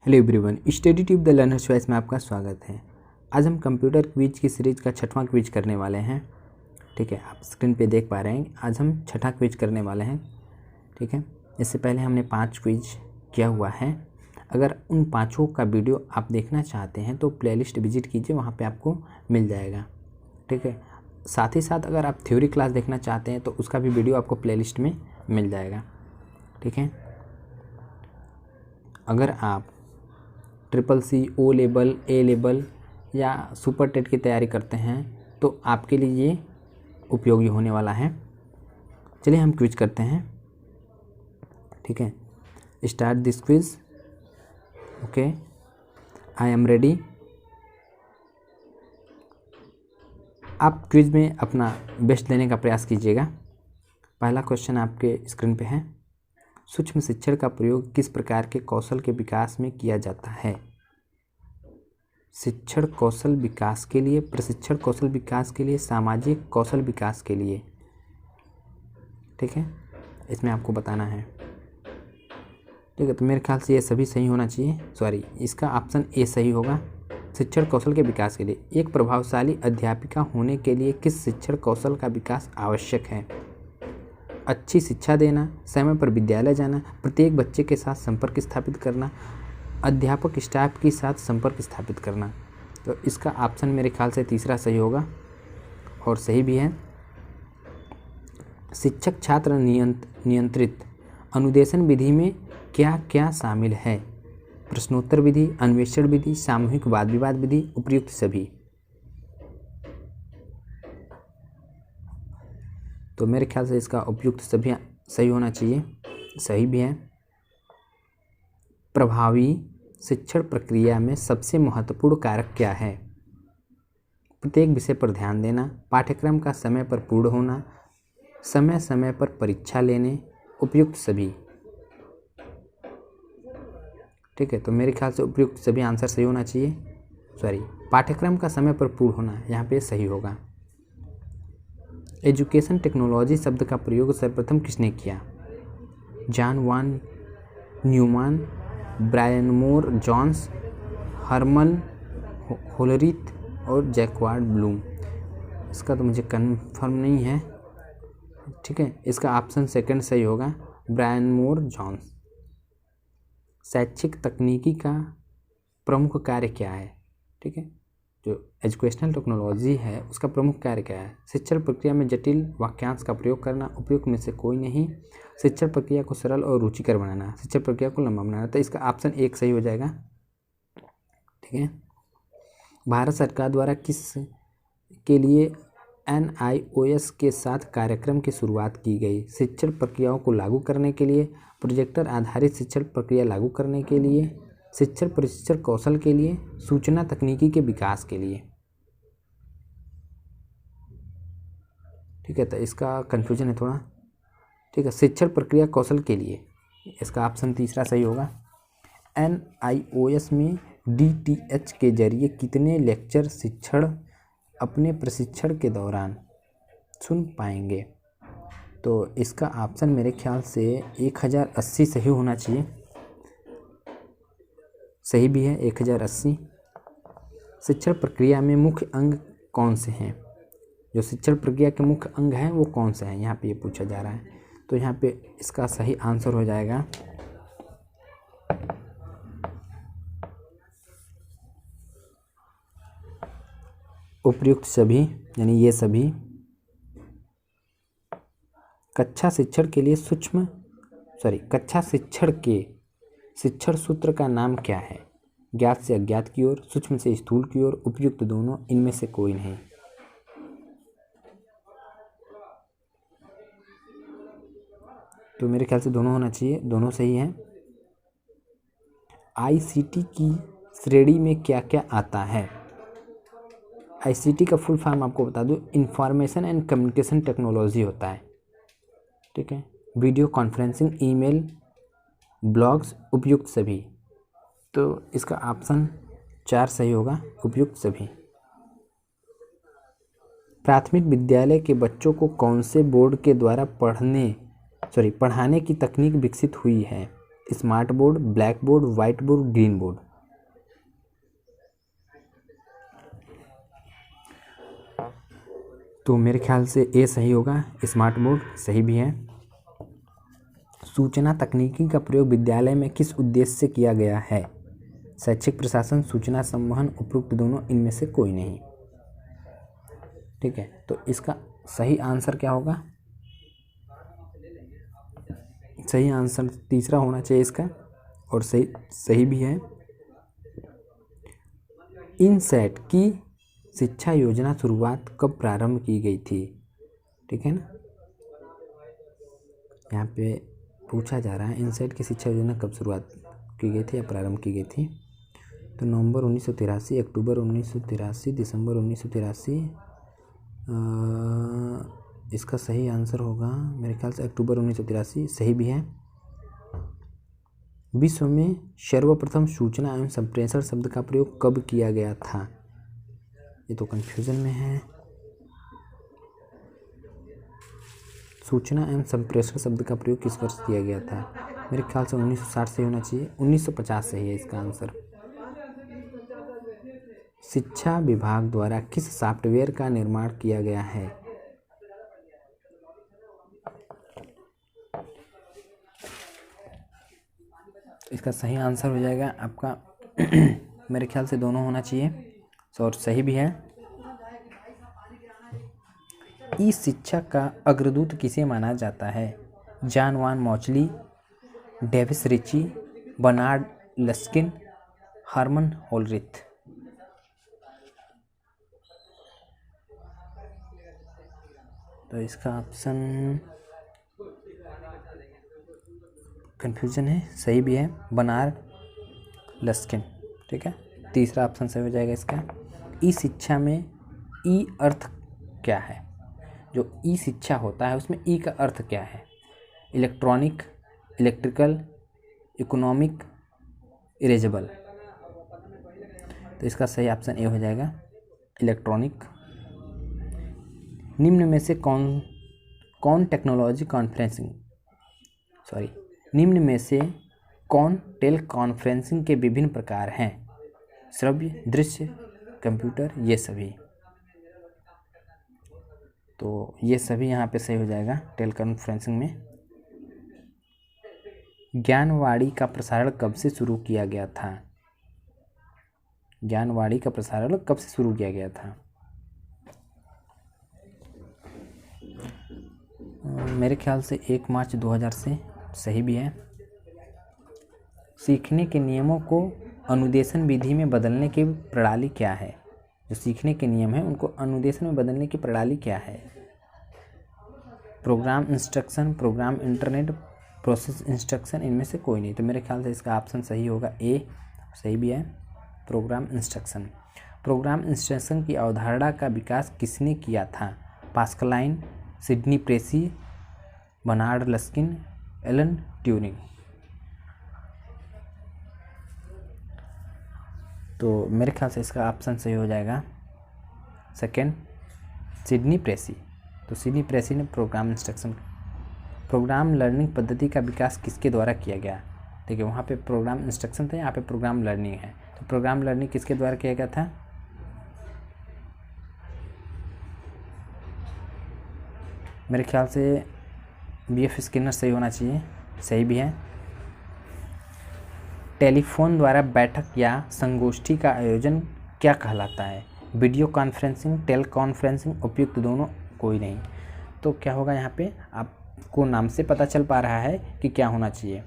Hello everyone, study tube the learner choice में आपका स्वागत है। आज हम कंप्यूटर क्विज की सीरीज का 6वां क्विज करने वाले हैं। ठीक है, आप स्क्रीन पे देख पा रहे हैं। आज हम 6ठा क्विज करने वाले हैं। ठीक है, इससे पहले हमने 5 क्विज किया हुआ है। अगर उन 5 का वीडियो आप देखना चाहते हैं तो प्लेलिस्ट विजिट कीजिए, वहाँ पर आपको मिल जाएगा। ठीक है, साथ ही साथ अगर आप थ्योरी क्लास देखना चाहते हैं तो उसका भी वीडियो आपको प्लेलिस्ट में मिल जाएगा। ठीक है, अगर आप CCC, ओ लेवल, ए लेवल या सुपर टेट की तैयारी करते हैं तो आपके लिए ये उपयोगी होने वाला है। चलिए हम क्विज करते हैं। ठीक है, start this quiz. Okay, I am ready. आप क्विज में अपना बेस्ट देने का प्रयास कीजिएगा। पहला क्वेश्चन आपके स्क्रीन पे है। सूक्ष्म शिक्षण का प्रयोग किस प्रकार के कौशल के विकास में किया जाता है? शिक्षण कौशल विकास के लिए, प्रशिक्षण कौशल विकास के लिए, सामाजिक कौशल विकास के लिए। ठीक है, इसमें आपको बताना है। ठीक है, तो मेरे ख्याल से ये सभी सही होना चाहिए। सॉरी, इसका ऑप्शन ए सही होगा। शिक्षण कौशल के विकास के लिए एक प्रभावशाली अध्यापिका होने के लिए किस शिक्षण कौशल का विकास आवश्यक है? अच्छी शिक्षा देना, समय पर विद्यालय जाना, प्रत्येक बच्चे के साथ संपर्क स्थापित करना, अध्यापक स्टाफ के साथ संपर्क स्थापित करना। तो इसका ऑप्शन मेरे ख्याल से तीसरा सही होगा और सही भी है। शिक्षक छात्र नियंत्रित अनुदेशन विधि में क्या क्या शामिल है? प्रश्नोत्तर विधि, अन्वेषण विधि, सामूहिक वाद विवाद विधि, उपयुक्त सभी। तो मेरे ख्याल से इसका उपयुक्त सभी सही होना चाहिए। सही भी है। प्रभावी शिक्षण प्रक्रिया में सबसे महत्वपूर्ण कारक क्या है? प्रत्येक विषय पर ध्यान देना, पाठ्यक्रम का समय पर पूर्ण होना, समय समय पर परीक्षा लेने, उपयुक्त सभी। ठीक है, तो मेरे ख्याल से उपयुक्त सभी आंसर सही होना चाहिए। सॉरी, पाठ्यक्रम का समय पर पूर्ण होना यहाँ पे सही होगा। एजुकेशन टेक्नोलॉजी शब्द का प्रयोग सर्वप्रथम किसने किया? जॉन वान न्यूमैन, ब्रायन मूर जोन्स, हर्मन होलरिथ और जैकवार्ड ब्लूम। इसका तो मुझे कन्फर्म नहीं है। ठीक है, इसका ऑप्शन सेकंड सही होगा, ब्रायन मूर जोन्स। शैक्षिक तकनीकी का प्रमुख कार्य क्या है? ठीक है, जो एजुकेशनल टेक्नोलॉजी है उसका प्रमुख कार्य क्या है? शिक्षण प्रक्रिया में जटिल वाक्यांश का प्रयोग करना, उपयुक्त में से कोई नहीं। शिक्षण प्रक्रिया को सरल और रुचिकर बनाना, शिक्षण प्रक्रिया को लंबा बनाना। तो इसका ऑप्शन 1 सही हो जाएगा। ठीक है, भारत सरकार द्वारा किस के लिए NIOS के साथ कार्यक्रम की शुरुआत की गई? शिक्षण प्रक्रियाओं को लागू करने के लिए, प्रोजेक्टर आधारित शिक्षण प्रक्रिया लागू करने के लिए, शिक्षण प्रशिक्षण कौशल के लिए, सूचना तकनीकी के विकास के लिए। ठीक है, तो इसका कन्फ्यूजन है थोड़ा। ठीक है, शिक्षण प्रक्रिया कौशल के लिए, इसका ऑप्शन तीसरा सही होगा। NIOS में DTH के जरिए कितने लेक्चर शिक्षण अपने प्रशिक्षण के दौरान सुन पाएंगे? तो इसका ऑप्शन मेरे ख्याल से 1080 सही होना चाहिए। सही भी है, 1080। शिक्षण प्रक्रिया में मुख्य अंग कौन से हैं? जो शिक्षण प्रक्रिया के मुख्य अंग हैं वो कौन से हैं, यहाँ पे ये पूछा जा रहा है। तो यहाँ पे इसका सही आंसर हो जाएगा उपयुक्त सभी, यानी ये सभी। कक्षा शिक्षण के शिक्षण सूत्र का नाम क्या है? ज्ञात से अज्ञात की ओर, सूक्ष्म से स्थूल की ओर, उपयुक्त दोनों, इनमें से कोई नहीं। तो मेरे ख्याल से दोनों होना चाहिए, दोनों सही हैं। ICT की श्रेणी में क्या क्या आता है? ICT का फुल फॉर्म आपको बता दूं, इंफॉर्मेशन एंड कम्युनिकेशन टेक्नोलॉजी होता है। ठीक है, वीडियो कॉन्फ्रेंसिंग, ईमेल, ब्लॉग्स, उपयुक्त सभी। तो इसका ऑप्शन 4 सही होगा, उपयुक्त सभी। प्राथमिक विद्यालय के बच्चों को कौन से बोर्ड के द्वारा पढ़ाने की तकनीक विकसित हुई है? Smart board, black board, white board, green board. तो मेरे ख्याल से ए सही होगा, स्मार्ट बोर्ड सही भी है। सूचना तकनीकी का प्रयोग विद्यालय में किस उद्देश्य से किया गया है? शैक्षिक प्रशासन, सूचना संवहन, उपयुक्त दोनों, इनमें से कोई नहीं। ठीक है, तो इसका सही आंसर क्या होगा? सही आंसर तीसरा होना चाहिए इसका, और सही भी है। इनसेट की शिक्षा योजना शुरुआत कब प्रारंभ की गई थी? ठीक है ना, यहाँ पे पूछा जा रहा है इनसेट की शिक्षा योजना कब शुरुआत की गई थी या प्रारंभ की गई थी। तो नवंबर 1983, अक्टूबर 1983, दिसंबर 1983। इसका सही आंसर होगा मेरे ख्याल से अक्टूबर 1983, सही भी है। विश्व में सर्वप्रथम सूचना एवं संप्रेषण शब्द का प्रयोग कब किया गया था? ये तो कंफ्यूजन में है। सूचना एवं संप्रेषण शब्द का प्रयोग किस वर्ष किया गया था? मेरे ख्याल से 1960 से होना चाहिए, 1950 सही है इसका आंसर। शिक्षा विभाग द्वारा किस सॉफ्टवेयर का निर्माण किया गया है? इसका सही आंसर हो जाएगा आपका मेरे ख्याल से दोनों होना चाहिए, और सही भी है। ई शिक्षा का अग्रदूत किसे माना जाता है? जॉन वान मॉचली, डेविस रिची, बर्नार्ड लस्किन, हर्मन होलरिथ। तो इसका ऑप्शन कंफ्यूजन है, सही भी है, बर्नार्ड लस्किन। ठीक है, तीसरा ऑप्शन सही हो जाएगा इसका। ई शिक्षा में ई अर्थ क्या है? जो ई शिक्षा होता है उसमें ई का अर्थ क्या है? Electronic, electrical, economic, erasable. तो इसका सही ऑप्शन ए हो जाएगा, इलेक्ट्रॉनिक। निम्न में से कौन टेक्नोलॉजी कॉन्फ्रेंसिंग निम्न में से कौन टेल कॉन्फ्रेंसिंग के विभिन्न प्रकार हैं? श्रव्य, दृश्य, कंप्यूटर, ये सभी। तो ये सभी यहाँ पे सही हो जाएगा टेल कॉन्फ्रेंसिंग में। ज्ञानवाणी का प्रसारण कब से शुरू किया गया था? ज्ञानवाणी का प्रसारण कब से शुरू किया गया था? मेरे ख्याल से 1 मार्च 2000 से, सही भी है। सीखने के नियमों को अनुदेशन विधि में बदलने की प्रणाली क्या है? जो सीखने के नियम हैं उनको अनुदेशन में बदलने की प्रणाली क्या है? Program instruction, program internet, process instruction, इनमें से कोई नहीं। तो मेरे ख्याल से इसका ऑप्शन सही होगा ए, सही भी है, प्रोग्राम इंस्ट्रक्शन। प्रोग्राम इंस्ट्रक्शन की अवधारणा का विकास किसने किया था? Pascaline, Sidney Pressey, Bernard Luskin, Alan Turing. तो मेरे ख्याल से इसका ऑप्शन सही हो जाएगा सेकेंड, सिडनी प्रेसी। तो सिडनी प्रेसी ने प्रोग्राम लर्निंग पद्धति का विकास किसके द्वारा किया गया? देखिए वहाँ पे प्रोग्राम इंस्ट्रक्शन था, यहाँ पे प्रोग्राम लर्निंग है। तो प्रोग्राम लर्निंग किसके द्वारा किया गया था? मेरे ख्याल से BF स्किनर सही होना चाहिए, सही भी है। टेलीफोन द्वारा बैठक या संगोष्ठी का आयोजन क्या कहलाता है? वीडियो कॉन्फ्रेंसिंग, टेल कॉन्फ्रेंसिंग, उपयुक्त दोनों, कोई नहीं। तो क्या होगा यहाँ पे, आपको नाम से पता चल पा रहा है कि क्या होना चाहिए।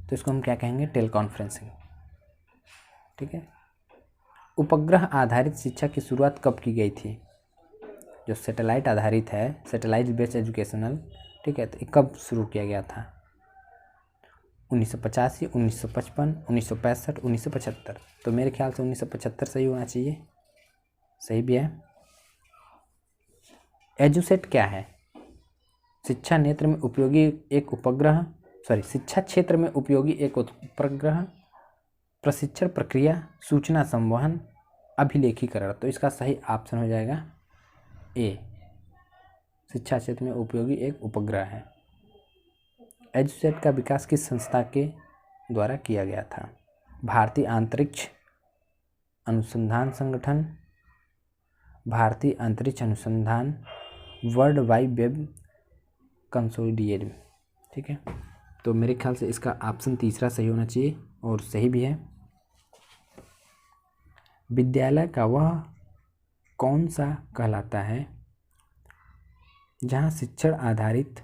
तो इसको हम क्या कहेंगे? Teleconferencing. ठीक है। उपग्रह आधारित शिक्षा की शुरुआत कब की गई थी? जो सैटेलाइट आधारित है, सैटेलाइट बेस्ड एजुकेशनल, ठीक है, तो कब शुरू किया गया था? 1985, 1955, 1965, 1975। तो मेरे ख्याल से 1975 सही होना चाहिए, सही भी है। एजुसेट क्या है? शिक्षा क्षेत्र में उपयोगी एक उपग्रह, शिक्षा क्षेत्र में उपयोगी एक उपग्रह, प्रशिक्षण प्रक्रिया, सूचना संवहन, अभिलेखीकरण। तो इसका सही ऑप्शन हो जाएगा ए, शिक्षा क्षेत्र में उपयोगी एक उपग्रह है। एजुसेट का विकास किस संस्था के द्वारा किया गया था? भारतीय अंतरिक्ष अनुसंधान संगठन, भारतीय अंतरिक्ष अनुसंधान, वर्ल्ड वाइड वेब कंसोर्टियम। ठीक है, तो मेरे ख्याल से इसका ऑप्शन तीसरा सही होना चाहिए और सही भी है। विद्यालय का वह कौन सा कहलाता है जहाँ शिक्षण आधारित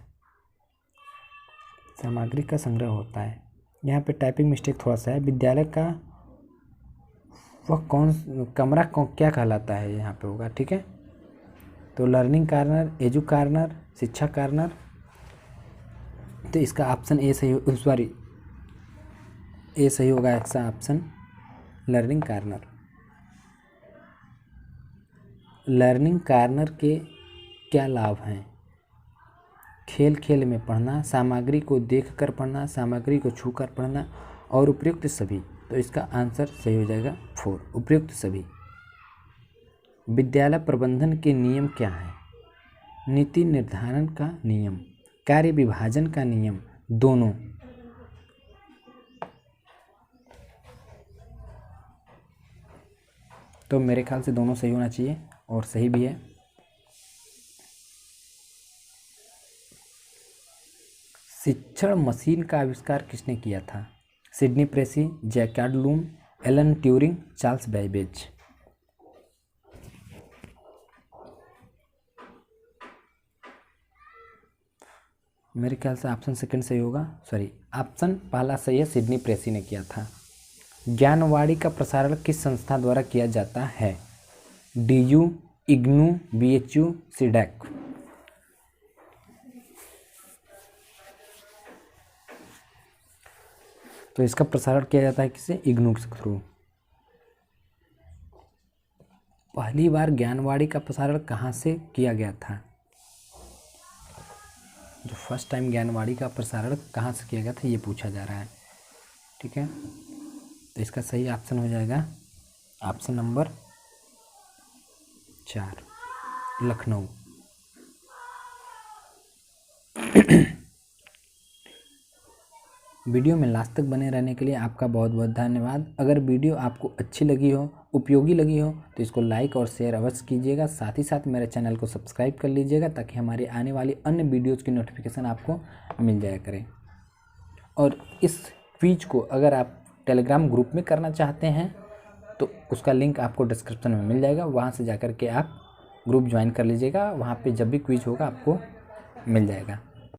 सामग्री का संग्रह होता है? यहाँ पे टाइपिंग मिस्टेक थोड़ा सा है। विद्यालय का वह कौन कमरा क्या कहलाता है यहाँ पे होगा। ठीक है, तो लर्निंग कॉर्नर, एजू कॉर्नर, शिक्षा कॉर्नर। तो इसका ऑप्शन ए सही, सॉरी ए सही होगा इसका option learning corner. Learning corner के क्या लाभ हैं? खेल खेल में पढ़ना, सामग्री को देखकर पढ़ना, सामग्री को छूकर पढ़ना और उपयुक्त सभी। तो इसका आंसर सही हो जाएगा 4, उपयुक्त सभी। विद्यालय प्रबंधन के नियम क्या हैं? नीति निर्धारण का नियम, कार्य विभाजन का नियम, दोनों। तो मेरे ख्याल से दोनों सही होना चाहिए और सही भी है। शिक्षण मशीन का आविष्कार किसने किया था? Sidney Pressey, Jacquard loom, Alan Turing, Charles Babbage. मेरे ख्याल से ऑप्शन सेकंड सही होगा, सॉरी ऑप्शन पहला सही है, सिडनी प्रेसी ने किया था। ज्ञानवाणी का प्रसारण किस संस्था द्वारा किया जाता है? DU, IGNOU, BHU, CDAC. तो इसका प्रसारण किया जाता है किससे? इग्नू के थ्रू। पहली बार ज्ञानवाणी का प्रसारण कहाँ से किया गया था? जो फर्स्ट टाइम ज्ञानवाणी का प्रसारण कहाँ से किया गया था ये पूछा जा रहा है। ठीक है, तो इसका सही ऑप्शन हो जाएगा ऑप्शन नंबर 4, लखनऊ। वीडियो में लास्ट तक बने रहने के लिए आपका बहुत बहुत धन्यवाद। अगर वीडियो आपको अच्छी लगी हो, उपयोगी लगी हो, तो इसको लाइक और शेयर अवश्य कीजिएगा। साथ ही साथ मेरे चैनल को सब्सक्राइब कर लीजिएगा ताकि हमारी आने वाली अन्य वीडियोज़ की नोटिफिकेशन आपको मिल जाया करे। और इस क्विज को अगर आप टेलीग्राम ग्रुप में करना चाहते हैं तो उसका लिंक आपको डिस्क्रिप्शन में मिल जाएगा, वहाँ से जाकर के आप ग्रुप ज्वाइन कर लीजिएगा। वहाँ पे जब भी क्विज होगा आपको मिल जाएगा।